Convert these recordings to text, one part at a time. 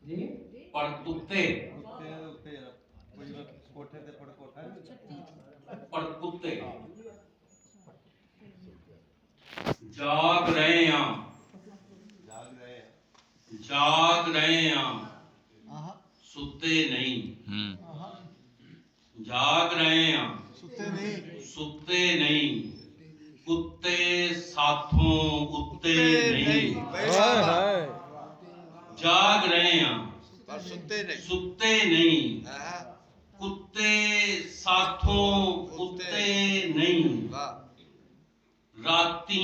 ਜੀ ਪੜਕੁੱਤੇ ਉੱਤੇ ਉੱਤੇ ਕੋਈ ਕੋਠੇ ਤੇ ਪੜ ਕੋਠਾ ਪੜਕੁੱਤੇ ਜਾਗ ਰਹੇ ਆ ਜਾਗ ਰਹੇ ਜਾਗ ਰਹੇ ਆ ਸੁੱਤੇ ਨਹੀਂ ਜਾਗ ਰਹੇ ਆ ਸੁੱਤੇ ਨਹੀਂ ਕੁੱਤੇ ਸਾਥੋਂ ਉੱਤੇ ਨਹੀਂ ਜਾਗ ਰਹੇ ਆ ਪਰ ਸੁੱਤੇ ਨਹੀਂ ਸੁੱਤੇ ਨਹੀਂ ਹਾਂ ਕੁੱਤੇ ਸਾਥੋਂ ਉੱਤੇ ਨਹੀਂ ਵਾਹ ਰਾਤੀ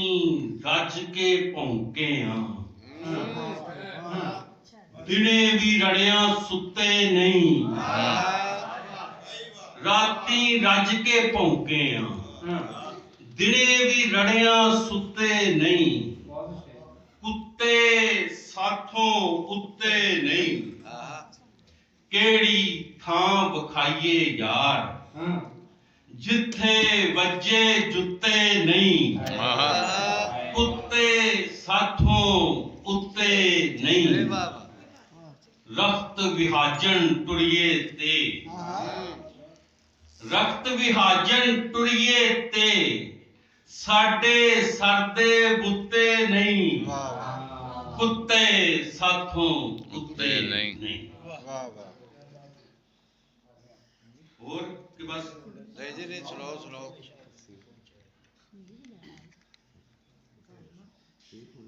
ਰੱਜ ਕੇ ਭੌਂਕੇ ਆ ਦਿਨੇ ਵੀ ਰੜਿਆ ਸੁੱਤੇ ਨਹੀਂ ਰਾਤੀ ਰੱਜ ਕੇ ਭੌਂਕੇ ਆ ਦਿਨੇ ਵੀ ਰੜਿਆ ਸੁੱਤੇ ਨਹੀਂ ਕੁੱਤੇ ਸਾਥੋਂ ਉੱਤੇ ਨਹੀਂ ਕਿਹੜੀ ਥਾਂ ਵਿਖਾਈਏ ਯਾਰ ਜਿੱਥੇ ਵੱਜੇ ਜੁੱਤੇ ਨਹੀਂ ਕੁੱਤੇ ਸਾਥੋਂ ਉੱਤੇ ਨਹੀਂ ਰਖਤ ਵਿਹਾਜਨ ਟੁਰੀਏ ਤੇ ਰਖਤ ਵਿਹਾਜਨ ਟੁਰੀਏ ਤੇ ਸਾਡੇ ਸਰਦੇ ਬੁੱਤੇ ਨਹੀਂ ਕੁੱਤੇ ਸਾਥੋਂ ਉੱਤੇ ਨਹੀਂ ਵਾਹ ਵਾਹ ਹੋਰ ਕਿ ਬਸ ਨਹੀਂ ਜੀ ਨਹੀਂ ਸੁਣਾਓ ਸੁਣਾਓ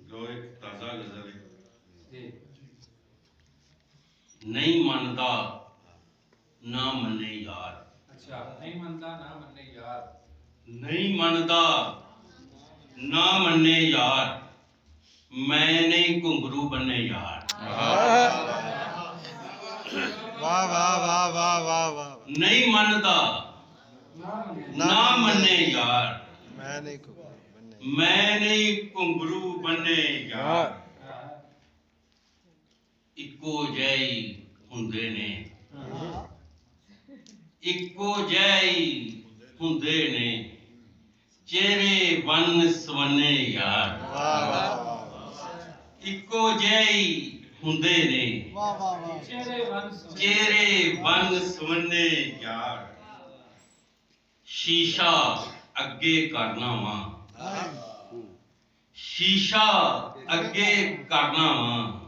ਜੋ ਇੱਕ ਤਾਜ਼ਾ ਗਜ਼ਲ ਹੈ ਜੀ ਨਹੀਂ ਮੰਨਦਾ ਨਾ ਮੰਨੇ ਯਾਰ ਅੱਛਾ ਨਹੀਂ ਮੰਨਦਾ ਨਾ ਮੰਨੇ ਯਾਰ ਨਹੀਂ ਮੰਨਦਾ ਨਾ ਮੰਨੇ ਯਾਰ ਮੈਂ ਨਹੀਂ ਘੁੰਗਰੂ ਬੰਨੇ ਯਾਰ ਵਾਹ ਵਾਹ ਵਾਹ ਵਾਹ ਵਾਹ ਵਾਹ ਨਹੀਂ ਮੰਨਦਾ ਨਾ ਮੰਨੇ ਯਾਰ ਮੈਂ ਨਹੀਂ ਮੈਂ ਨਹੀਂ ਘੁੰਗਰੂ ਬੰਨੇ ਯਾਰ ਇੱਕੋ ਜਿਹੇ ਹੀ ਹੁੰਦੇ ਨੇ ਇੱਕੋ ਜਿਹੇ ਹੀ ਹੁੰਦੇ ਨੇ ਚਿਹਰੇ ਵੰਨ ਸਵੰਨੇ ਯਾਰ ਵਾਹ ਵਾਹ ਇੱਕੋ ਜਿਹੇ ਹੀ ਹੁੰਦੇ ਨੇ ਚਿਹਰੇ ਵੰਨ ਸਵੰਨੇ ਯਾਰ ਸ਼ੀਸ਼ਾ ਅੱਗੇ ਕਰਨਾ ਵਾ ਸ਼ੀਸ਼ਾ ਅੱਗੇ ਕਰਨਾ ਵਾ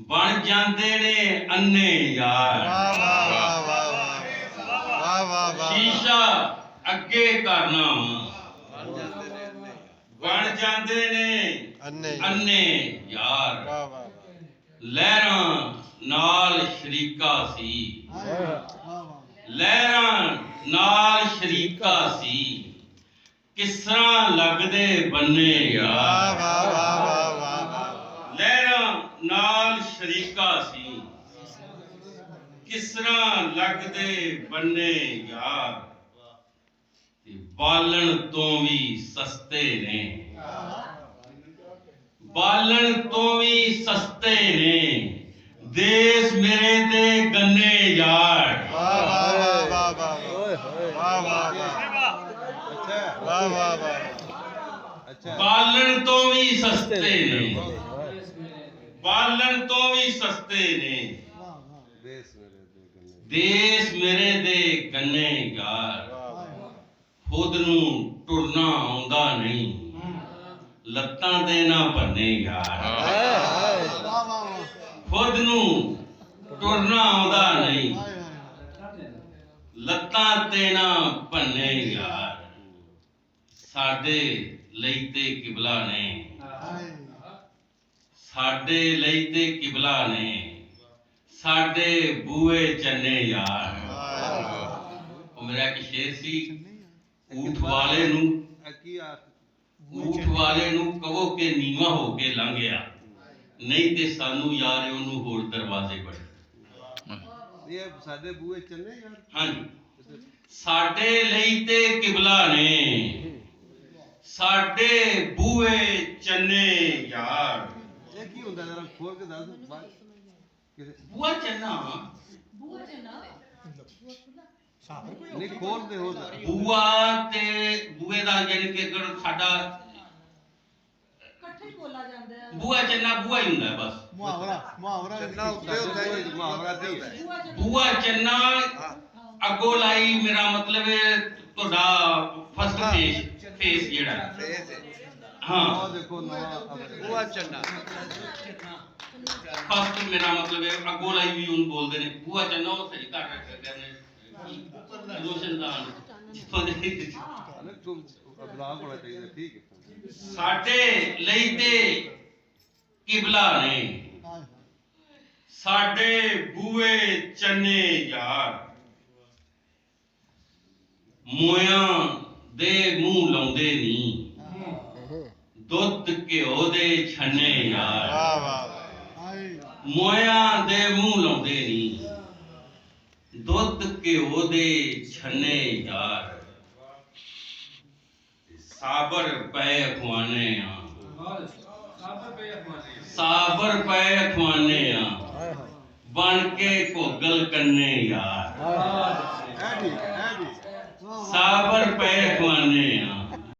ਬਣ ਜਾਂਦੇ ਨੇ ਅੰਨੇ ਯਾਰ ਵਾਹ ਵਾਹ ਵਾਹ ਵਾਹ ਵਾਹ ਵਾਹ ਸ਼ੀਸ਼ਾ ਅੱਗੇ ਕਰਨਾ ਵਾ ਬਣ ਜਾਂਦੇ ਨੇ ਅੰਨੇ ਅੰਨੇ ਯਾਰ ਵਾਹ ਵਾਹ ਲਹਿਰਾਂ ਨਾਲ ਸ਼ਰੀਕਾ ਸੀ ਲਹਿਰਾਂ ਨਾਲ ਸ਼ਰੀਕਾ ਸੀ ਕਿਸ ਤਰ੍ਹਾਂ ਲੱਗਦੇ ਬੰਨੇ ਯਾਰ ਵਾਹ ਵਾਹ ਵਾਹ ਵਾਹ ਵਾਹ ਲਹਿਰਾਂ ਨਾਲ ਸ਼ਰੀਕਾ ਸੀ ਕਿਸ ਤਰ੍ਹਾਂ ਲੱਗਦੇ ਬੰਨੇ ਯਾਰ ਤੇ ਬਾਲਣ ਤੋਂ ਵੀ ਸਸਤੇ ਨੇ ਬਾਲਣ ਤੋਂ ਵੀ ਸਸਤੇ ਨੇ ਦੇਸ ਮੇਰੇ ਦੇ ਗੰਨੇ ਯਾਰ ਵਾਹ ਵਾਹ ਵਾਹ ਵਾਹ ਵਾਹ ਵਾਹ ਅੱਛਾ ਵਾਹ ਵਾਹ ਵਾਹ ਅੱਛਾ ਬਾਲਣ ਤੋਂ ਵੀ ਸਸਤੇ ਨੇ ਬਾਲਣ ਤੋਂ ਵੀ ਸਸਤੇ ਨੇ ਦੇਸ ਮੇਰੇ ਦੇ ਗੰਨੇ ਦੇਸ ਮੇਰੇ ਦੇ ਗੰਨੇ ਯਾਰ ਖੁਦ ਨੂੰ ਟੁਰਨਾ ਆਉਂਦਾ ਨਹੀਂ ਲੱਤਾਂ ਤੇ ਨਾ ਭੰਨੇ ਯਾਰ ਖੁਦ ਨੂੰ ਟੁਰਨਾ ਆਉਂਦਾ ਨਹੀਂ ਲੱਤਾਂ ਤੇ ਨਾ ਭੰਨੇ ਯਾਰ ਸਾਡੇ ਲਈ ਤੇ ਕਿਬਲਾ ਨੇ ਸਾਡੇ ਲਈ ਤੇ ਕਿਬਲਾ ਨੇ ਸਾਡੇ ਬੂਏ ਚੰਨੇ ਯਾਰ ਉਹ ਮੇਰਾ ਇੱਕ ਸ਼ੇਰ ਸੀ ਊਠ ਵਾਲੇ ਨੂੰ ਕੀ ਆ ਊਠ ਵਾਲੇ ਨੂੰ ਕਹੋ ਕਿ ਨੀਵਾਂ ਹੋ ਕੇ ਲੰਘ ਗਿਆ ਨਹੀਂ ਤੇ ਸਾਨੂੰ ਯਾਰ ਉਹਨੂੰ ਹੋਰ ਦਰਵਾਜ਼ੇ ਬੜੇ ਇਹ ਸਾਡੇ ਬੂਏ ਚੰਨੇ ਯਾਰ ਹਾਂਜੀ ਸਾਡੇ ਲਈ ਤੇ ਕਿਬਲਾ ਨੇ ਸਾਡੇ ਬੂਏ ਚੰਨੇ ਯਾਰ ਇਹ ਕੀ ਹੁੰਦਾ ਜਰਾ ਖੋਲ ਕੇ ਦੱਸ ਬਾਅਦ ਕਿਸੇ ਬੂਆ ਚੰਨਾ ਨਹੀਂ ਖੋਲ ਦੇ ਹੋ ਬੂਆ ਤੇ ਬੂਏ ਦਾ ਯਾਨੀ ਕਿ ਅਗਰ ਸਾਡਾ ਬੋਲਾ ਜਾਂਦਾ ਹੈ ਬੂਆ ਚੰਨਾ ਬੂਆ ਹੀ ਹੁੰਦਾ ਬਸ। ਮੁਹਾਵਰਾ ਚੰਨਾ ਉੱਤੇ ਹੁੰਦਾ ਜੀ। ਮੁਹਾਵਰਾ ਦੀ ਬੂਆ ਚੰਨਾ ਅੱਗੋਂ ਲਾਈ, ਮੇਰਾ ਮਤਲਬ ਹੈ ਤੁਹਾਡਾ ਫਸਟ ਫੇਸ ਜਿਹੜਾ ਹਾਂ ਉਹ ਦੇਖੋ ਨਵਾਂ ਬੂਆ ਚੰਨਾ ਫਸਟ, ਮੇਰਾ ਮਤਲਬ ਹੈ ਅੱਗੋਂ ਲਾਈ ਵੀ ਉਹਨੂੰ ਬੋਲਦੇ ਨੇ ਬੂਆ ਚੰਨਾ। ਉਹ ਸਹੀ ਕਰ ਰਹੇ ਨੇ ਰੋਸ਼ਨਦਾਨ ਤੂੰ ਬਲਾਗ ਹੋਣਾ ਚਾਹੀਦਾ, ਠੀਕ ਹੈ। ਸਾਡੇ ਲਈ ਤੇ ਕਿਬਲਾ ਨੇ, ਸਾਡੇ ਬੂਏ ਚੰਨੇ ਯਾਰ, ਮੋਇਆਂ ਦੇ ਮੂੰਹ ਲਾਉਂਦੇ ਨੀ, ਦੁੱਧ ਘਿਓ ਦੇ ਛੰਨੇ ਯਾਰ। ਵਾਹ ਵਾਹ ਮੋਇਆਂ ਦੇ ਮੂੰਹ ਲਾਉਂਦੇ ਨੀ, ਦੁੱਧ ਘਿਓ ਦੇ ਛੰਨੇ ਯਾਰ। ਸਾਬਰ ਪਏ ਅਖਵਾਨੇ ਆ, ਸਾਬਰ ਪਏ ਅਖਵਾਨੇ ਸਾਬਰ ਪਏ ਅਖਵਾਨੇ ਆ, ਬਣ ਕੇ ਘੋਗਲ ਕੰਨੇ ਯਾਰ। ਸਾਬਰ ਪਏ ਅਖਵਾਨੇ